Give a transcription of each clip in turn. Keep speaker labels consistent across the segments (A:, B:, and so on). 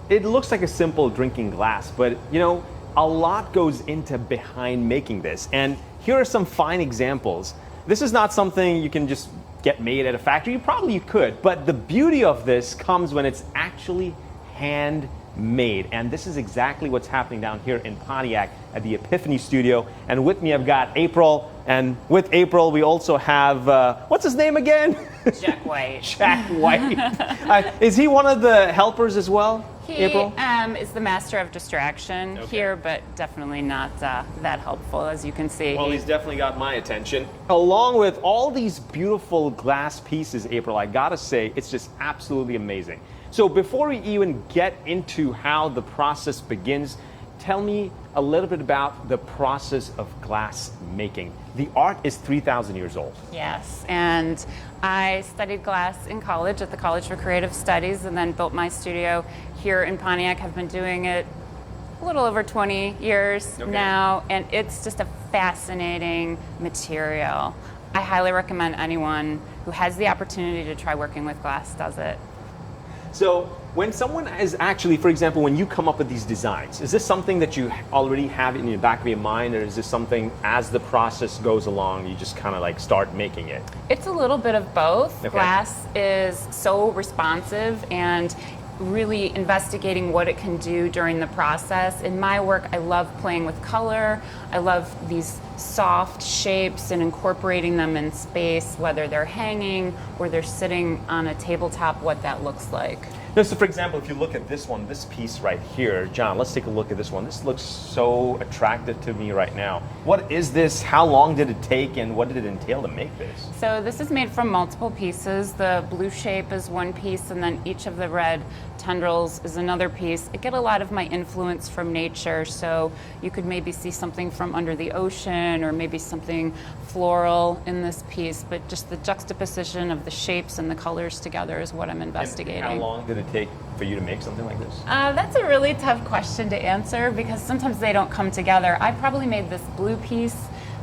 A: it looks like a simple drinking glass, but you know, a lot goes into behind making this. And here are some fine examples. This is not something you can just get made at a factory. You could, but the beauty of this comes when it's actually handmade. And this is exactly what's happening down here in Pontiac at the Epiphany Studio. And with me, I've got April. And with April, we also have, what's his name again?
B: Jack White.
A: Jack White. Is he one of the helpers as well?
B: He
A: April?
B: is the master of distraction here, but definitely not that helpful, as you can see.
A: Well, he's definitely got my attention. Along with all these beautiful glass pieces, April, I gotta say, it's just absolutely amazing. So before we even get into how the process begins, tell me a little bit about the process of glass making. The art is 3,000 years old.
B: Yes, and I studied glass in college at the College for Creative Studies and then built my studio here in Pontiac. I've been doing it a little over 20 years now, and it's just a fascinating material. I highly recommend anyone who has the opportunity to try working with glass does it.
A: So when someone is actually, for example, when you come up with these designs, is this something that you already have in the back of your mind, or is this something as the process goes along, you just kind of like start making it?
B: It's a little bit of both.
A: Okay.
B: Glass is so responsive and really investigating what it can do during the process. In my work, I love playing with color. I love these soft shapes and incorporating them in space, whether they're hanging or they're sitting on a tabletop, what that looks like.
A: Now, so for example, if you look at this one, this piece right here, John, let's take a look at this one. This looks so attractive to me right now. What is this? How long did it take, and what did it entail to make this?
B: So this is made from multiple pieces. The blue shape is one piece, and then each of the red tendrils is another piece. I get a lot of my influence from nature, so you could maybe see something from under the ocean or maybe something floral in this piece, but just the juxtaposition of the shapes and the colors together is what I'm investigating.
A: And how long did it take for you to make something like this?
B: That's a really tough question to answer because sometimes they don't come together. I probably made this blue piece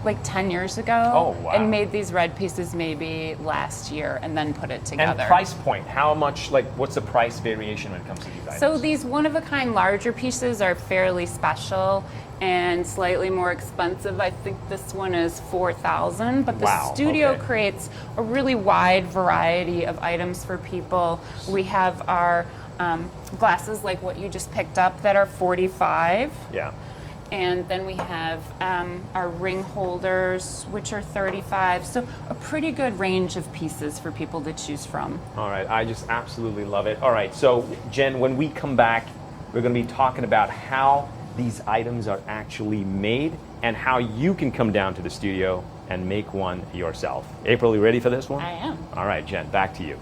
B: like 10 years ago.
A: Oh, wow.
B: And made these red pieces maybe last year and then put it together.
A: And price point, how much, like what's the price variation when it comes to these items?
B: So these one-of-a-kind larger pieces are fairly special and slightly more expensive. I think this one is $4,000, but the studio creates a really wide variety of items for people. We have our glasses like what you just picked up that are $45.
A: Yeah.
B: And then we have our ring holders, which are $35. So a pretty good range of pieces for people to choose from.
A: All right, I just absolutely love it. All right, so Jen, when we come back, we're going to be talking about how these items are actually made and how you can come down to the studio and make one yourself. April, you ready for this one?
B: I am.
A: All right, Jen, back to you.